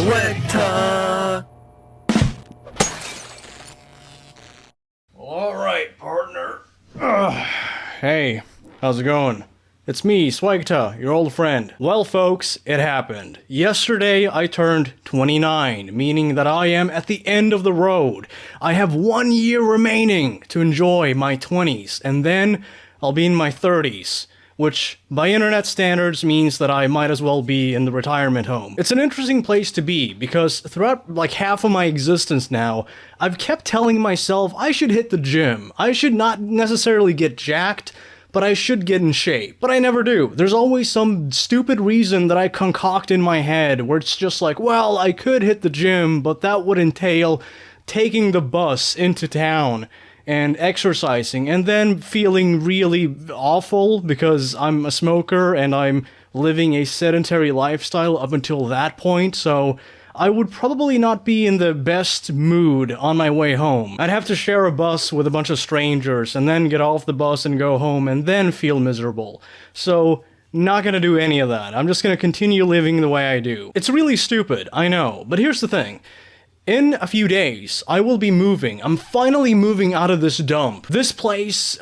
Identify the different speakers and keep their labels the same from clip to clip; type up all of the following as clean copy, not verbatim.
Speaker 1: SWEGTA! Alright, partner. Hey, how's it going? It's me, SWEGTA, your old friend. Well, folks, it happened. Yesterday, I turned 29, meaning that I am at the end of the road. I have 1 year remaining to enjoy my 20s, and then I'll be in my 30s. Which, by internet standards, means that I might as well be in the retirement home. It's an interesting place to be, because throughout like half of my existence now, I've kept telling myself I should hit the gym. I should not necessarily get jacked, but I should get in shape. But I never do. There's always some stupid reason that I concoct in my head where it's just like, well, I could hit the gym, but that would entail taking the bus into town and exercising, and then feeling really awful because I'm a smoker and I'm living a sedentary lifestyle up until that point, so I would probably not be in the best mood on my way home. I'd have to share a bus with a bunch of strangers, and then get off the bus and go home, and then feel miserable. So, not gonna do any of that. I'm just gonna continue living the way I do. It's really stupid, I know, but here's the thing. In a few days, I will be moving. I'm finally moving out of this dump. This place,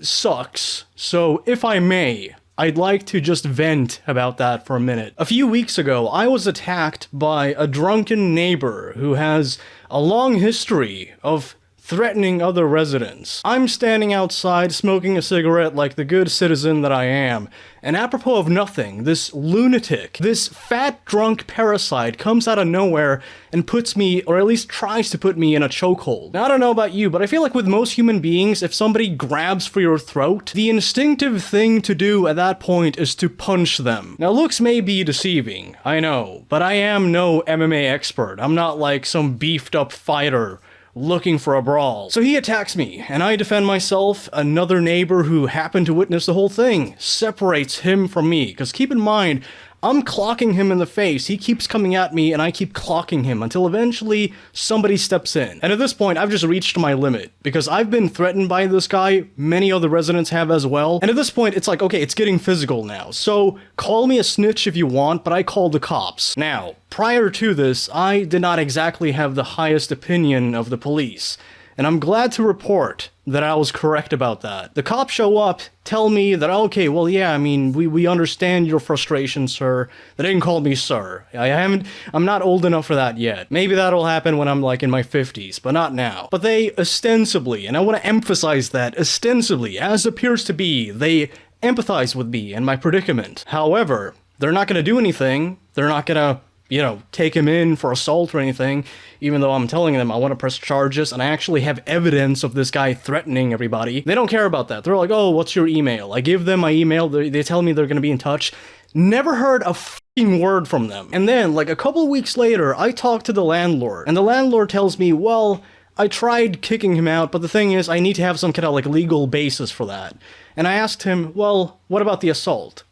Speaker 1: sucks. So, if I may, I'd like to just vent about that for a minute. A few weeks ago, I was attacked by a drunken neighbor who has a long history of threatening other residents. I'm standing outside smoking a cigarette like the good citizen that I am, and apropos of nothing, this lunatic, this fat drunk parasite comes out of nowhere and puts me, or at least tries to put me, in a chokehold. Now, I don't know about you, but I feel like with most human beings, if somebody grabs for your throat, the instinctive thing to do at that point is to punch them. Now, looks may be deceiving, I know, but I am no MMA expert. I'm not like some beefed up fighter looking for a brawl. So he attacks me, and I defend myself. Another neighbor who happened to witness the whole thing separates him from me, because keep in mind, I'm clocking him in the face, he keeps coming at me, and I keep clocking him until eventually somebody steps in. And at this point, I've just reached my limit, because I've been threatened by this guy, many other residents have as well, and at this point, it's like, okay, it's getting physical now, so call me a snitch if you want, but I call the cops. Now, prior to this, I did not exactly have the highest opinion of the police, and I'm glad to report that I was correct about that. The cops show up, tell me that, okay, well, yeah, I mean, we understand your frustration, sir. They didn't call me sir. I'm not old enough for that yet. Maybe that'll happen when I'm, like, in my 50s, but not now. But they ostensibly, and I want to emphasize that, ostensibly, as appears to be, they empathize with me and my predicament. However, they're not gonna do anything. They're not gonna, you know, take him in for assault or anything, even though I'm telling them I want to press charges and I actually have evidence of this guy threatening everybody. They don't care about that. They're like, oh, what's your email? I give them my email, they tell me they're gonna be in touch. Never heard a f***ing word from them. And then, like, a couple weeks later, I talk to the landlord, and the landlord tells me, well, I tried kicking him out, but the thing is, I need to have some kind of, like, legal basis for that. And I asked him, well, what about the assault?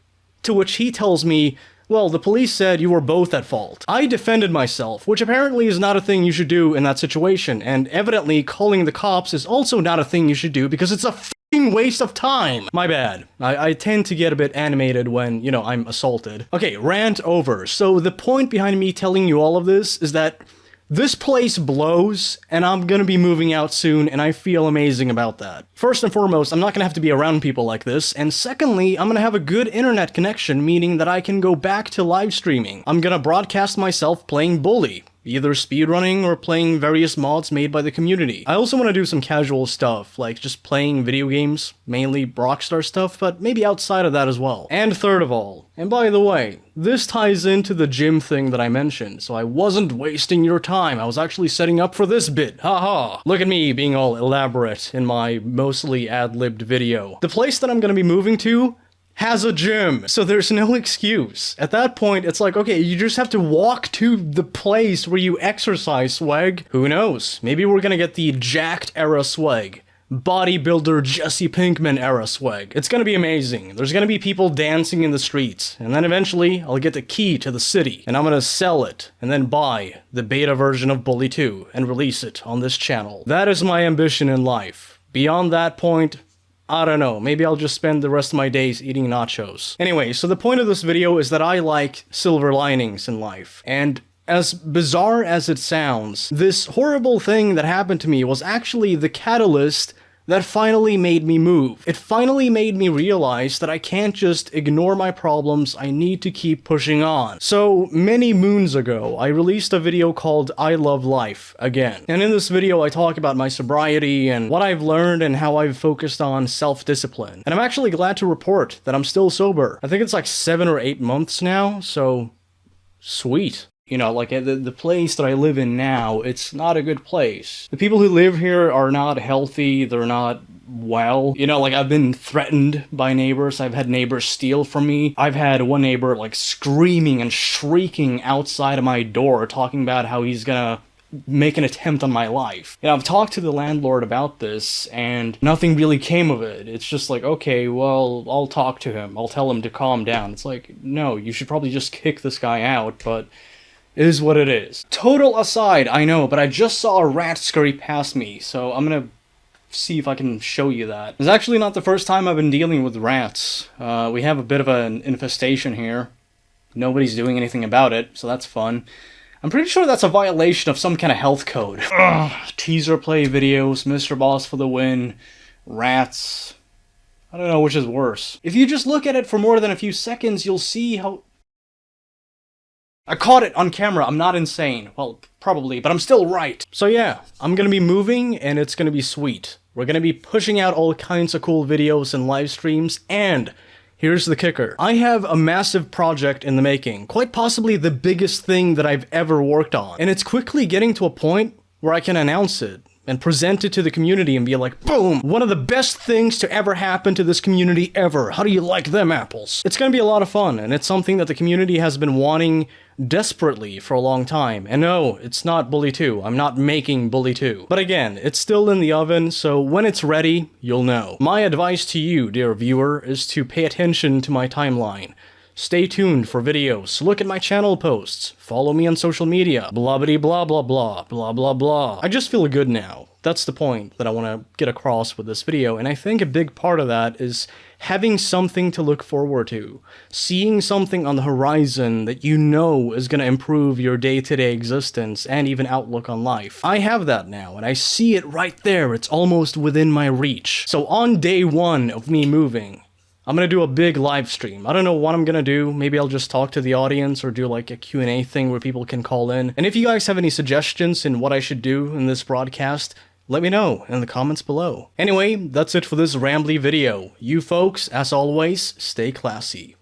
Speaker 1: To which he tells me, well, the police said you were both at fault. I defended myself, which apparently is not a thing you should do in that situation, and evidently calling the cops is also not a thing you should do because it's a f***ing waste of time. My bad. I tend to get a bit animated when, you know, I'm assaulted. Okay, rant over. So the point behind me telling you all of this is that this place blows, and I'm gonna be moving out soon, and I feel amazing about that. First and foremost, I'm not gonna have to be around people like this, and secondly, I'm gonna have a good internet connection, meaning that I can go back to live streaming. I'm gonna broadcast myself playing Bully, either speedrunning or playing various mods made by the community. I also want to do some casual stuff, like just playing video games, mainly Rockstar stuff, but maybe outside of that as well. And third of all, and by the way, this ties into the gym thing that I mentioned, so I wasn't wasting your time, I was actually setting up for this bit, haha. Look at me being all elaborate in my mostly ad-libbed video. The place that I'm gonna be moving to has a gym, so there's no excuse. At that point, it's like, okay, you just have to walk to the place where you exercise, swag. Who knows? Maybe we're gonna get the jacked era swag. Bodybuilder Jesse Pinkman era swag. It's gonna be amazing. There's gonna be people dancing in the streets, and then eventually I'll get the key to the city, and I'm gonna sell it, and then buy the beta version of Bully 2, and release it on this channel. That is my ambition in life. Beyond that point, I don't know, maybe I'll just spend the rest of my days eating nachos. Anyway, so the point of this video is that I like silver linings in life, and as bizarre as it sounds, this horrible thing that happened to me was actually the catalyst that finally made me move. It finally made me realize that I can't just ignore my problems, I need to keep pushing on. So, many moons ago, I released a video called I Love Life Again. And in this video, I talk about my sobriety and what I've learned and how I've focused on self-discipline. And I'm actually glad to report that I'm still sober. I think it's like 7 or 8 months now, so sweet. You know, like the place that I live in now, it's not a good place. The people who live here are not healthy, they're not well. You know, like I've been threatened by neighbors, I've had neighbors steal from me. I've had one neighbor like screaming and shrieking outside of my door, talking about how he's gonna make an attempt on my life. You know, I've talked to the landlord about this, and nothing really came of it. It's just like, okay, well, I'll talk to him. I'll tell him to calm down. It's like, no, you should probably just kick this guy out, but it is what it is. Total aside, I know, but I just saw a rat scurry past me, so I'm gonna see if I can show you that. It's actually not the first time I've been dealing with rats. We have a bit of an infestation here. Nobody's doing anything about it, so that's fun. I'm pretty sure that's a violation of some kind of health code. Ugh, teaser play videos, Mr. Boss for the win, rats. I don't know which is worse. If you just look at it for more than a few seconds, you'll see how... I caught it on camera, I'm not insane. Well, probably, but I'm still right. So yeah, I'm gonna be moving, and it's gonna be sweet. We're gonna be pushing out all kinds of cool videos and live streams, and here's the kicker. I have a massive project in the making, quite possibly the biggest thing that I've ever worked on. And it's quickly getting to a point where I can announce it and present it to the community and be like, boom, one of the best things to ever happen to this community ever. How do you like them apples? It's gonna be a lot of fun, and it's something that the community has been wanting desperately for a long time. And no, it's not Bully 2. I'm not making Bully 2. But again, it's still in the oven, so when it's ready, you'll know. My advice to you, dear viewer, is to pay attention to my timeline. Stay tuned for videos, look at my channel posts, follow me on social media, blah blah blah blah blah blah blah blah. I just feel good now. That's the point that I want to get across with this video, and I think a big part of that is having something to look forward to. Seeing something on the horizon that you know is going to improve your day-to-day existence and even outlook on life. I have that now, and I see it right there. It's almost within my reach. So on day 1 of me moving, I'm gonna do a big live stream. I don't know what I'm gonna do. Maybe I'll just talk to the audience or do like a Q&A thing where people can call in. And if you guys have any suggestions in what I should do in this broadcast, let me know in the comments below. Anyway, that's it for this rambly video. You folks, as always, stay classy.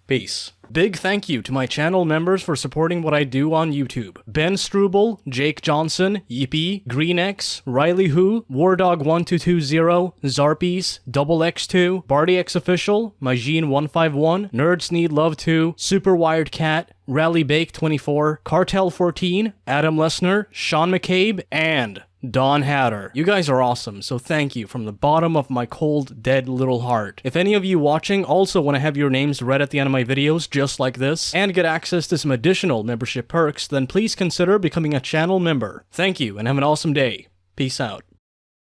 Speaker 1: Peace. Big thank you to my channel members for supporting what I do on YouTube. Ben Struble, Jake Johnson, Yippee, GreenX, Riley Who, Wardog1220, Zarpies, Double X2, BartyX Official, Majin151, Nerds Need Love 2, Super Wired Cat, Rally Bake 24, Cartel 14, Adam Lesnar, Sean McCabe, and Don Hatter. You guys are awesome, so thank you from the bottom of my cold, dead little heart. If any of you watching also want to have your names read at the end of my videos just like this, and get access to some additional membership perks, then please consider becoming a channel member. Thank you, and have an awesome day. Peace out.